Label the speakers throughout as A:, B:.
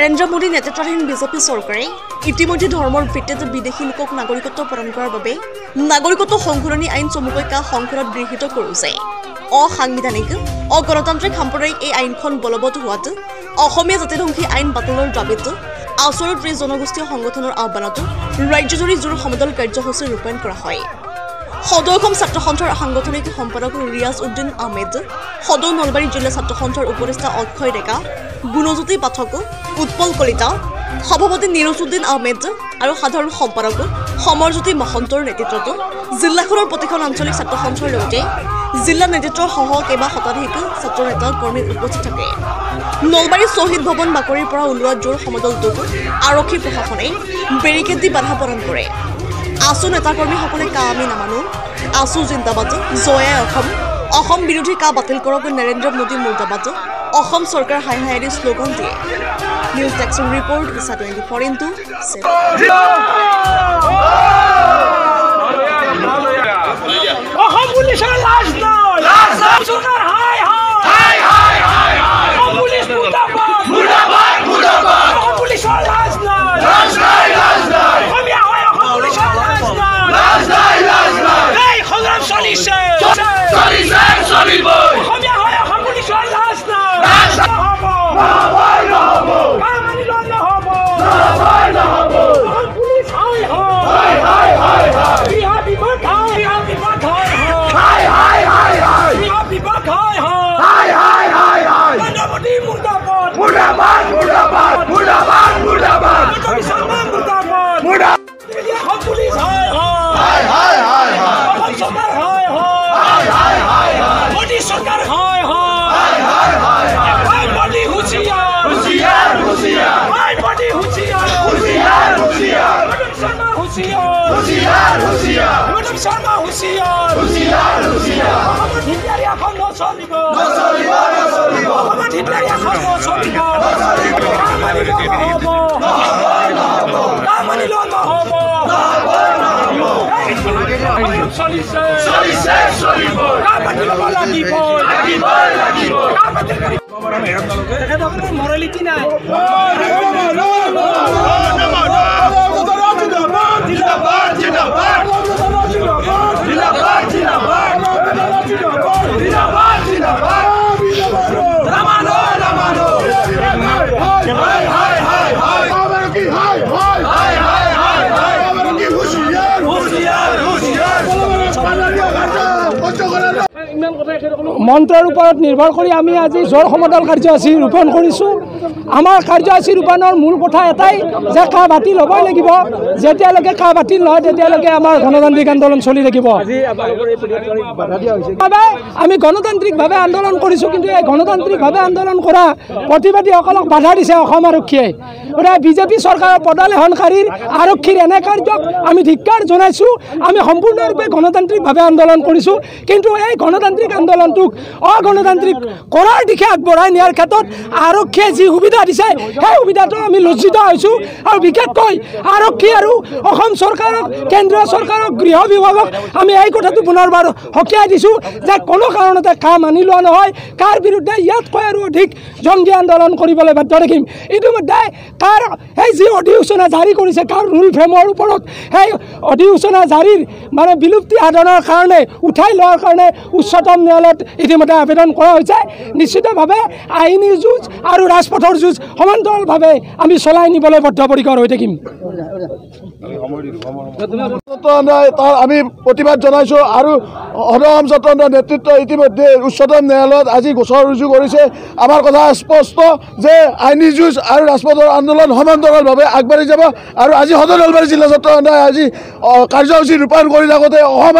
A: নৰেন্দ্ৰ মোদী নেতৃত্বাধীন বিজেপি চৰকাৰে ইতিমধ্যে ধৰ্মৰ ভিত্তিত বিদেশী লোকক নাগৰিকত্ব প্ৰদান কৰাৰ বাবে নাগৰিকত্ব সংশোধনী আইন চমুকৈ সংসদত গৃহীত কৰিছে। অসাংবিধানিক অগণতান্ত্ৰিক সাম্প্ৰদায়িক এই আইনখন বলবৎ হোৱাত অসমীয়া জাতিধ্বংসী আইন বাতিলৰ দাবীত আচৰিত ৩০ জনগোষ্ঠীয় সংগঠনৰ আহ্বানত ৰাজ্যজুৰি জোৰ সমদল কাৰ্যসূচী ৰূপায়ণ কৰা হয়। সদৌ অসম ছাত্ৰ সন্থাৰ সাংগঠনিক সম্পাদক ৰিয়াজ উদ্দিন আহমেদ, সদৌ নলবাৰী জিলা ছাত্ৰ সন্থাৰ উপদেষ্টা অক্ষয় ডেকা, গুণজ্যোতি পাঠক, উৎপল কলিতা, সভাপতি নিৰজুদ্দিন আহমেদ আৰু সাধাৰণ সম্পাদক সমৰজ্যোতি মহন্তৰ নেতৃত্বত জিলাখনৰ প্ৰতিখন আঞ্চলিক ছাত্ৰ সন্থাৰ লগতে জিলা নেতৃত্বৰ সহ কেইবা শতাধিক ছাত্ৰ নেতা কৰ্মী উপস্থিত থাকে। নলবাৰী শ্বহীদ ভৱন বাকৰিৰ পৰা ওলোৱা জোৰ সমদলটোক আৰক্ষী প্ৰশাসনে বেৰিকেড দি বাধা প্ৰদান কৰে। আছু নেতাকৰ্মীসকলে কা আমি নামানো, আছু জিন্দাবাদ, জয়াই অসম, অসম বিৰোধী কা বাতিল কৰক, নৰেন্দ্ৰ মোদী মুৰ্দাবাদ, অসম চৰকাৰ হাই হাই আদি শ্লোগান দিয়ে। নিউজ টেক্সন ৰিপৰ্ট ইছা 24x7।
B: অসম পুলিচৰ লাজ নাই, লাজ নাই, চৰকাৰ হাই হাই হাই হাই হাই, অসম পুলিচ মুৰ্দাবাদ মুৰ্দাবাদ মুৰ্দাবাদ, অসম পুলিচৰ লাজ নাই, লাজ নাই, লাজ নাই, অসমীয়া হয় অসম পুলিচৰ লাজ নাই, লাজ নাই, লাজ নাই, এই সংগ্ৰাম চলিছে চলিছে চলিব, অসমীয়া হয় অসম পুলিচৰ লাজ নাই, লাজ নহ'ব নহ'ব নহ'ব, কামানি লন নহ'ব নহ'ব নহ'ব, অসম পুলিচ হাই হাই হাই হাই হাই, বিহা বিপদ হাই বিহা বিপদ হাই হাই হাই হাই, বিহা বিপদ হাই হাই হাই হাই হাই, নৰেন্দ্ৰ মোদী মুৰ্দাবাদ মুৰ্দাবাদ মুৰ্দাবাদ মুৰ্দাবাদ মুৰ্দাবাদ, মুৰ্দাবাদ মুৰ্দাবাদ মুৰ্দাবাদ, অসম পুলিচ হাই হাই হাই হাই হাই, অসম চৰকাৰ হাই হাই হাই হাই, মোদী চৰকাৰ হাই হাই হাই হাই, মোদী হুঁচিয়াৰ হুঁচিয়াৰ হুঁচিয়াৰ, মোদী হুঁচিয়াৰ হুঁচিয়াৰ হুঁচিয়াৰ, শৰ্মা হুঁচিয়াৰ হুঁচিয়াৰ হুঁচিয়াৰ, শৰ্মা হুঁচিয়াৰ হুঁচিয়াৰ হুঁচিয়াৰ, অসমত হিটলাৰী এখন নচলিব নচলিব নচলিব, অসমত হিটলাৰী এখন নচলিব নচলিব, কামানি লন নহ'ব নহ'ব, কামানি লন নহ'ব নহ'ব নহ'ব, চলিছে চলিছে চলিব, কামানি ল'ব লাগিব লাগিব লাগিব, কামানি তেখেতসকলৰ মৰেলিটি নাই। জিন্দাবাদ জিন্দাবাদ জিন্দাবাদ জিন্দাবাদ জিন্দাবাদ জিন্দাবাদ, রামানো রামানো, হাই হাই হাই হাই, আমার কি হাই হাই হাই হাই হাই হাই, আমার কি হুঁশিয়ার হুঁশিয়ার হুঁশিয়ার,
C: মন্ত্ৰৰ ওপৰত নিৰ্ভৰ কৰি আমি আজি জোৰ সমদল কাৰ্যসূচী ৰূপায়ণ কৰিছোঁ। আমাৰ কাৰ্যসূচী ৰূপায়ণৰ মূল কথা এটাই যে কা বাতিল হ'বই লাগিব, যেতিয়ালৈকে কা বাতিল নহয় তেতিয়ালৈকে আমাৰ গণতান্ত্ৰিক আন্দোলন চলি থাকিব। আমি গণতান্ত্ৰিকভাৱে আন্দোলন কৰিছোঁ, কিন্তু এই গণতান্ত্ৰিকভাৱে আন্দোলন কৰা প্ৰতিবাদীসকলক বাধা দিছে অসম আৰক্ষীয়ে। গতিকে বিজেপি চৰকাৰৰ পদালেখনকাৰীৰ আৰক্ষীৰ এনে কাৰ্যক আমি ধিক্কাৰ জনাইছোঁ। আমি সম্পূৰ্ণৰূপে গণতান্ত্ৰিকভাৱে আন্দোলন কৰিছোঁ, কিন্তু এই গণতান্ত্ৰিক আন্দোলনটোক অগণতান্ত্ৰিক কৰাৰ দিশে আগবঢ়াই নিয়াৰ ক্ষেত্ৰত আৰক্ষীয়ে যি সুবিধা দিছে সেই সুবিধাটো আমি লজ্জিত হৈছোঁ। আৰু বিশেষকৈ আৰক্ষী আৰু অসম চৰকাৰক, কেন্দ্ৰীয় চৰকাৰক, গৃহ বিভাগক আমি এই কথাটো পুনৰবাৰ সকীয়াই দিছোঁ যে কোনো কাৰণতে কা মানি লোৱা নহয়, কাৰ বিৰুদ্ধে ইয়াতকৈ আৰু অধিক জংগী আন্দোলন কৰিবলৈ বাধ্য থাকিম। ইতিমধ্যে কাৰ সেই যি অধিসূচনা জাৰি কৰিছে, কাৰ ৰুল ফ্ৰেমৰ ওপৰত সেই অধিসূচনা জাৰিৰ মানে বিলুপ্তি সাধনৰ কাৰণে, উঠাই লোৱাৰ কাৰণে উচ্চতম ন্যায়ালয়ত ইতিমধ্যে আবেদন কৰা হৈছে। নিশ্চিতভাৱে আইনী যুঁজ আৰু ৰাজপথৰ যুঁজ সমান্তৰালভাৱে আমি চলাই নিবলৈ বদ্ধপৰিকৰ হৈ থাকিম।
D: আমি প্ৰতিবাদ জনাইছোঁ আৰু সদৌ ছাত্ৰ নেতৃত্ব ইতিমধ্যে উচ্চতম ন্যায়ালয়ত আজি গোচৰ ৰুজু কৰিছে। আমাৰ কথা স্পষ্ট যে আইনী যুঁজ আৰু ৰাজপথৰ আন্দোলন সমান্তৰালভাৱে আগবাঢ়ি যাব। আৰু আজি সদৌ নলবাৰী জিলা ছাত্ৰ আজি কাৰ্যসূচী ৰূপায়ণ কৰি থাকোঁতে অসম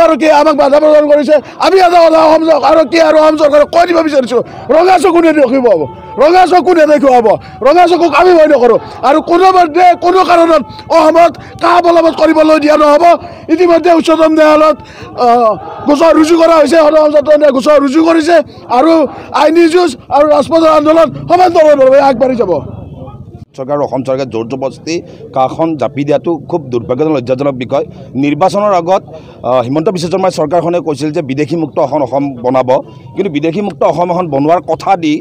D: আৰক্ষীয়ে আমাক বাধা প্ৰদান কৰিছে। আমি এটা কথা অসম আৰক্ষী আৰু অসম চৰকাৰক কৈ দিব বিচাৰিছোঁ, ৰঙা চকু নেদেখিব, ৰঙা চকু নেদেখুৱাব, ৰঙা চকুক আমি ভয় নকৰোঁ। আৰু কোনো কাৰণত অসমত কা বলবৎ কৰিবলৈ দিয়া নহ'ব। ইতিমধ্যে উচ্চতম ন্যায়ালয়ত গোচৰ ৰুজু কৰা হৈছে, সদৌ ছাত্ৰ গোচৰ ৰুজু কৰিছে আৰু আইনী যুঁজ আৰু ৰাজপথৰ আন্দোলন সমান্তৰালভাৱে আগবাঢ়ি যাব।
E: চৰকাৰ আৰু অসম চৰকাৰে জোৰ জবৰদস্তি কাখন জাপি দিয়াটো খুব দুৰ্ভাগ্যজনক লজ্জাজনক বিষয়। নিৰ্বাচনৰ আগত হিমন্ত বিশ্ব শৰ্মাই চৰকাৰখনে কৈছিল যে বিদেশীমুক্ত অসম বনাব, কিন্তু বিদেশীমুক্ত অসম এখন বনোৱাৰ কথা দি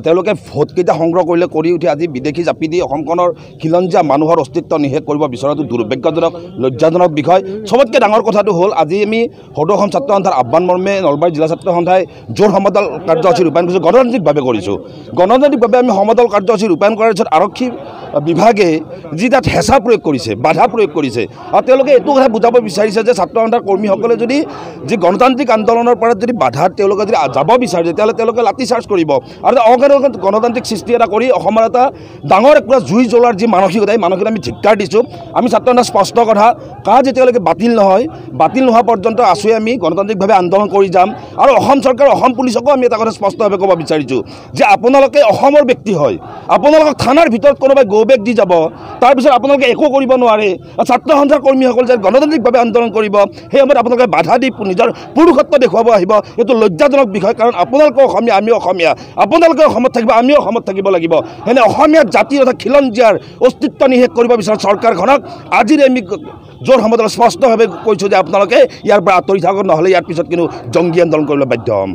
E: তেওঁলোকে ভোটকেইটা সংগ্ৰহ কৰিলে, কৰি উঠি আজি বিদেশী জাপি দি অসমখনৰ খিলঞ্জীয়া মানুহৰ অস্তিত্ব নিশেষ কৰিব বিচৰাটো দুৰ্ভাগ্যজনক লজ্জাজনক বিষয়। চবতকৈ ডাঙৰ কথাটো হ'ল আজি আমি সদৌ অসম ছাত্ৰ সন্থাৰ আহ্বান মৰ্মে নলবাৰী জিলা ছাত্ৰ সন্থাই জোৰ সমদল কাৰ্যসূচী ৰূপায়ণ কৰিছোঁ, গণতান্ত্ৰিকভাৱে কৰিছোঁ। গণতান্ত্ৰিকভাৱে আমি সমদল কাৰ্যসূচী ৰূপায়ণ কৰাৰ পিছত আৰক্ষী বিভাগে যি তাত হেঁচা প্ৰয়োগ কৰিছে, বাধা প্ৰয়োগ কৰিছে, আৰু তেওঁলোকে এইটো কথা বুজাব বিচাৰিছে যে ছাত্ৰ সন্থাৰ কৰ্মীসকলে যদি যি গণতান্ত্ৰিক আন্দোলনৰ পৰা যদি বাধাত তেওঁলোকে যদি যাব বিচাৰে তেতিয়াহ'লে তেওঁলোকে লাঠি চাৰ্জ কৰিব আৰু গণতান্ত্ৰিক সৃষ্টি এটা কৰি অসমৰ এটা ডাঙৰ একোটা জুই জ্বলোৱাৰ যি মানসিকতা, এই মানসিকতা আমি ধিক্কাৰ দিছোঁ। আমি ছাত্ৰ সন্থাৰ স্পষ্ট কথা, কা যেতিয়ালৈকে বাতিল নহয়, বাতিল নোহোৱা পৰ্যন্ত আছোঁৱে আমি গণতান্ত্ৰিকভাৱে আন্দোলন কৰি যাম। আৰু অসম চৰকাৰ, অসম পুলিচকো আমি এটা কথা স্পষ্টভাৱে ক'ব বিচাৰিছোঁ যে আপোনালোকে অসমৰ ব্যক্তি হয়, আপোনালোকক থানাৰ ভিতৰত কোনোবাই বেগ দি যাব, তাৰপিছত আপোনালোকে একো কৰিব নোৱাৰে। ছাত্ৰ সন্থাৰ কৰ্মীসকল যে গণতান্ত্ৰিকভাৱে আন্দোলন কৰিব, সেই সময়ত আপোনালোকে বাধা দি নিজৰ পুৰুষত্ব দেখুৱাব আহিব, এইটো লজ্জাজনক বিষয়। কাৰণ আপোনালোকে অসমীয়া, আমিও অসমীয়া, আপোনালোকে অসমত থাকিব, আমিও অসমত থাকিব লাগিব। সেনে অসমীয়া জাতিৰ তথা খিলঞ্জীয়াৰ অস্তিত্ব নিশেষ কৰিব বিচৰা চৰকাৰখনক আজিৰে আমি জোৰ সমদল স্পষ্টভাৱে কৈছোঁ যে আপোনালোকে ইয়াৰ পৰা আঁতৰি থাকক, নহ'লে ইয়াৰ পিছত কিন্তু জংগী আন্দোলন কৰিবলৈ বাধ্য হ'ম।